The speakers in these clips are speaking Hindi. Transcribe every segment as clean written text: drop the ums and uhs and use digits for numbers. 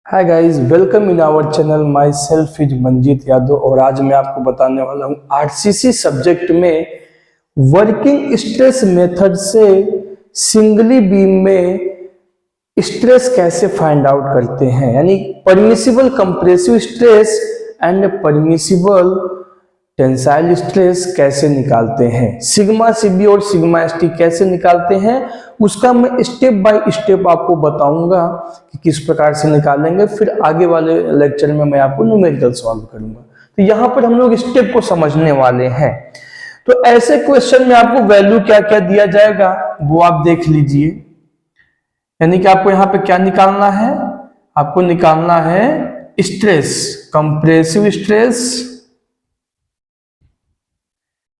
Hi guys, welcome in our channel. Myself is Manjeet Yadav और आज मैं आपको बताने वाला हूँ आरसीसी सब्जेक्ट में वर्किंग स्ट्रेस मेथड से सिंगली बीम में स्ट्रेस कैसे फाइंड आउट करते हैं, यानी permissible compressive stress and permissible tensile stress कैसे निकालते हैं, सिग्मा सीबी और सिग्मा एसटी कैसे निकालते हैं, उसका मैं स्टेप बाय स्टेप आपको बताऊंगा कि किस प्रकार से निकालेंगे। फिर आगे वाले लेक्चर में मैं आपको न्यूमेरिकल सॉल्व करूंगा। तो यहाँ पर हम लोग स्टेप को समझने वाले हैं। तो ऐसे क्वेश्चन में आपको वैल्यू क्या क्या दिया जाएगा वो आप देख लीजिए। यानी कि आपको यहाँ पे क्या निकालना है, आपको निकालना है stress, compressive stress,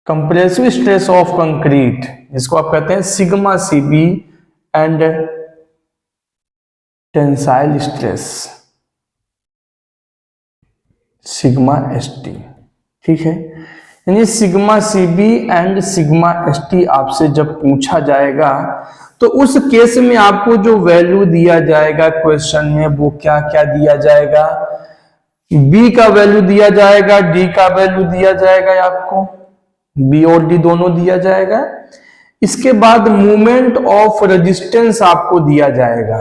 compressive stress of concrete, जिसको आप कहते हैं sigma CB and tensile stress sigma ST. ठीक है, यानी sigma CB and sigma ST आपसे जब पूछा जाएगा तो उस केस में आपको जो वैल्यू दिया जाएगा क्वेश्चन में वो क्या क्या दिया जाएगा, बी का वैल्यू दिया जाएगा, डी का वैल्यू दिया जाएगा, आपको बी और डी दोनों दिया जाएगा। इसके बाद मूवमेंट ऑफ रेजिस्टेंस आपको दिया जाएगा।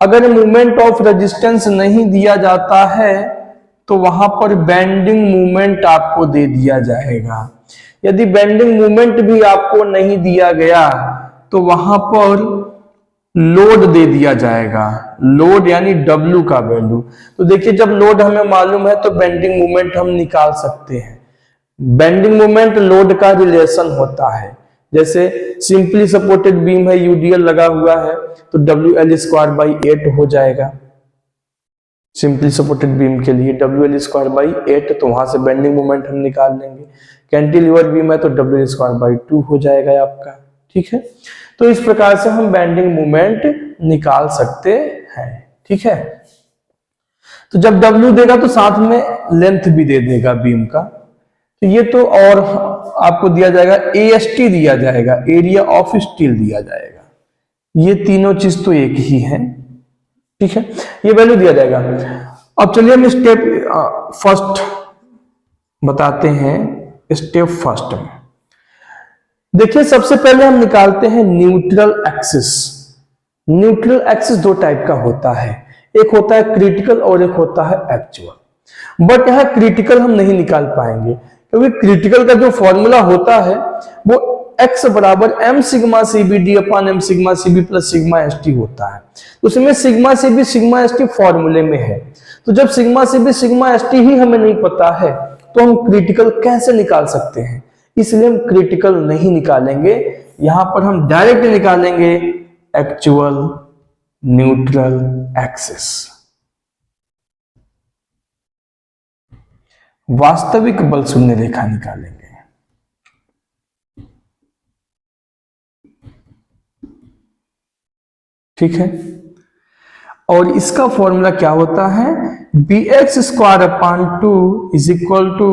अगर मूवमेंट ऑफ रेजिस्टेंस नहीं दिया जाता है तो वहां पर बेंडिंग मूवमेंट आपको दे दिया जाएगा। यदि बेंडिंग मूवमेंट भी आपको नहीं दिया गया तो वहां पर लोड दे दिया जाएगा, लोड यानी डब्ल्यू का वैल्यू। तो देखिए, जब लोड हमें मालूम है तो बेंडिंग मूवमेंट हम निकाल सकते हैं। बेंडिंग मोमेंट लोड का रिलेशन होता है। जैसे सिंपली सपोर्टेड बीम है, यूडीएल लगा हुआ है तो WL² 8 हो जाएगा। सिंपली सपोर्टेड बीम के लिए WL² 8, तो वहां से बेंडिंग मोमेंट हम निकाल लेंगे। कैंटिलीवर बीम है तो WL² 2 हो जाएगा आपका। ठीक है, तो इस प्रकार से हम बेंडिंग मोमेंट निकाल सकते हैं। ठीक है, तो जब W देगा तो साथ में लेंथ भी दे देगा बीम का। तो ये तो, और आपको दिया जाएगा AST दिया जाएगा, एरिया ऑफ स्टील दिया जाएगा। ये तीनों चीज तो एक ही है। ठीक है, ये वैल्यू दिया जाएगा। अब चलिए हम स्टेप फर्स्ट बताते हैं। स्टेप फर्स्ट में देखिए, सबसे पहले हम निकालते हैं न्यूट्रल एक्सिस। न्यूट्रल एक्सिस दो टाइप का होता है, एक होता है क्रिटिकल और एक होता है एक्चुअल। बट यहां क्रिटिकल हम नहीं निकाल पाएंगे क्योंकि क्रिटिकल का जो फॉर्मूला होता है वो x बराबर m sigma CBD upon m sigma CB plus sigma ST होता है। उसमें सिग्मा CB सिग्मा ST फॉर्मूले में है। तो जब सिग्मा CB सिग्मा ST ही हमें नहीं पता है तो हम क्रिटिकल कैसे निकाल सकते हैं, इसलिए हम क्रिटिकल नहीं निकालेंगे। यहां पर हम डायरेक्ट निकालेंगे एक्चुअल न्यूट्रल एक्सिस, वास्तविक बल शून्य रेखा निकालेंगे। ठीक है, और इसका फॉर्मूला क्या होता है, bx² upon 2 is equal to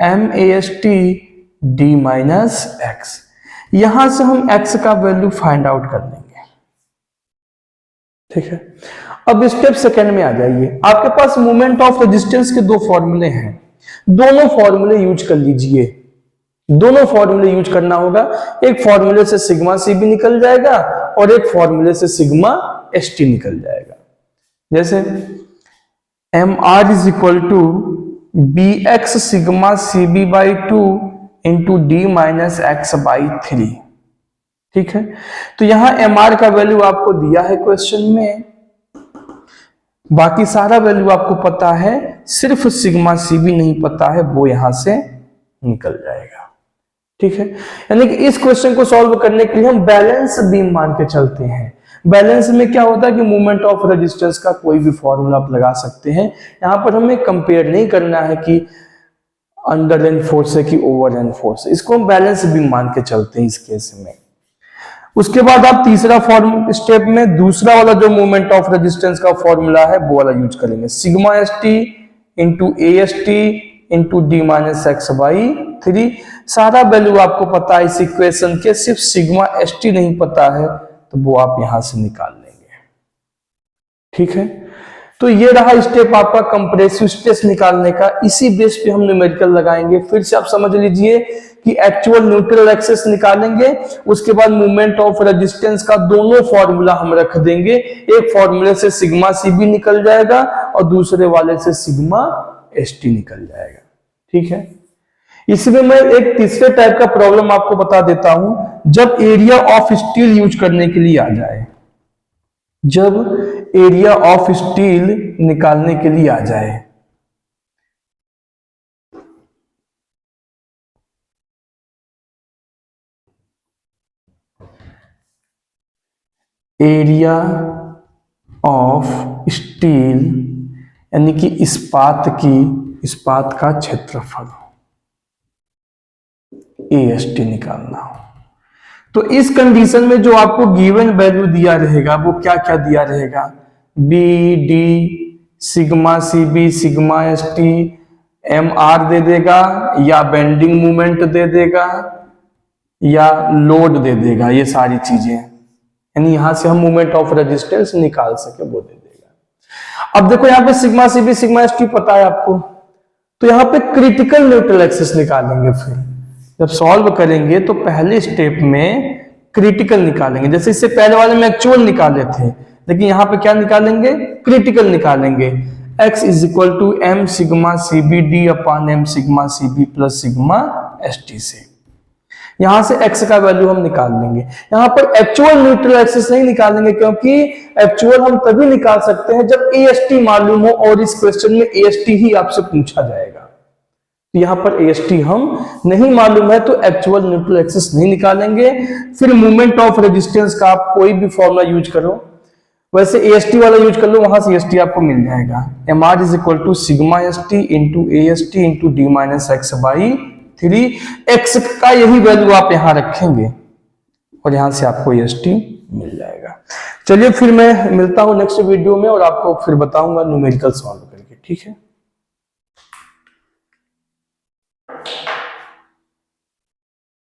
MAST D minus x. यहां से हम x का वैल्यू फाइंड आउट कर लेंगे। ठीक है, अब स्टेप सेकंड में आ जाइए। आपके पास मोमेंट ऑफ रेजिस्टेंस के दो फॉर्मूले हैं, दोनों फॉर्मूले यूज कर लीजिए। दोनों फॉर्मूले यूज करना होगा। एक फॉर्मूले से सिग्मा सीबी निकल जाएगा और एक फॉर्मूले से सिग्मा एसटी निकल जाएगा। जैसे mr is equal to bx sigma CB by 2 into D minus x by 3। ठीक है, तो यहां mr का वैल्यू आपको दिया है क्वेश्चन में, बाकी सारा वैल्यू आपको पता है, सिर्फ सिग्मा सीबी नहीं पता है, वो यहां से निकल जाएगा। ठीक है, यानी कि इस क्वेश्चन को सॉल्व करने के लिए हम बैलेंस बीम मान के चलते हैं। बैलेंस में क्या होता है कि मूवमेंट ऑफ रेजिस्टेंस का कोई भी फॉर्मूला आप लगा सकते हैं। यहां पर हमें कंपेयर नहीं करना है कि अंडर एंड फोर्स है कि ओवर एंड फोर्स है, इसको हम बैलेंस बीम मान के चलते हैं इस केस में। उसके बाद आप तीसरा फॉर्म स्टेप में दूसरा वाला जो मूवमेंट ऑफ रेजिस्टेंस का फॉर्मूला है वो वाला यूज करेंगे, sigma ST into AST into D minus x by 3। सारा वैल्यू आपको पता है इस इक्वेशन के, सिर्फ सिग्मा ST नहीं पता है तो वो आप यहां से निकाल लेंगे। ठीक है, तो ये रहा स्टेप आपका कंप्रेसिव स्ट्रेस निकालने का। इसी बेस पे हम न्यूमेरिकल लगाएंगे। फिर से आप समझ लीजिए कि एक्चुअल न्यूट्रल एक्सेस निकालेंगे, उसके बाद मूवमेंट ऑफ रेजिस्टेंस का दोनों फॉर्मूला हम रख देंगे। एक फॉर्मूले से सिग्मा सीबी निकल जाएगा और दूसरे वाले से सिग्मा एसटी निकल जाएगा। ठीक है, इसमें मैं एक तीसरे टाइप का प्रॉब्लम आपको बता देता हूं। जब एरिया ऑफ स्टील यूज करने के लिए आ जाए, जब एरिया ऑफ स्टील निकालने के लिए आ जाए, एरिया ऑफ स्टील यानी कि इस्पात का क्षेत्रफल AST निकालना हो, तो इस कंडीशन में जो आपको गिवन वैल्यू दिया रहेगा वो क्या क्या दिया रहेगा, B D sigma CB sigma ST MR दे देगा, या बेंडिंग मूवमेंट दे देगा, या लोड दे देगा। ये सारी चीजें यानी यहां से हम मूवमेंट ऑफ रेजिस्टेंस निकाल सके वो दे देगा। अब देखो यहाँ पे सिग्मा सीबी सिग्मा ST पता है आपको, तो यहाँ पे क्रिटिकल न्यूट्रल एक्सिस निकालेंगे। फिर जब सॉल्व करेंगे तो पहले स्टेप में क्रिटिकल निकालेंगे। जैसे इससे पहले वाले में एक्चुअल निकाले थे, लेकिन यहाँ पे क्या निकालेंगे, क्रिटिकल निकालेंगे। x is equal to m sigma CB D upon m sigma CB plus sigma ST से यहां से x का वैल्यू हम निकाल लेंगे। यहां पर एक्चुअल न्यूट्रल एक्सिस नहीं निकालेंगे, क्योंकि एक्चुअल हम तभी निकाल सकते हैं जब AST मालूम हो, और इस क्वेश्चन में AST ही आपसे पूछा जाएगा। यहां पर AST हम नहीं मालूम है तो एक्चुअल न्यूट्रल एक्सिस नहीं निकालेंगे। फिर मूवमेंट ऑफ रेजिस्टेंस का आप कोई भी फॉर्मूला यूज करो, वैसे AST वाला यूज कर लो, वहां से AST आपको मिल जाएगा। MR is equal to sigma ST into AST into D minus x by 3x का यही वैल्यू आप यहां रखेंगे और यहां से आपको AST मिल जाएगा। चलिए फिर मैं मिलता हूं नेक्स्ट वीडियो में और आपको फिर बताऊंगा न्यूमेरिकल सॉल्व करके। ठीक है।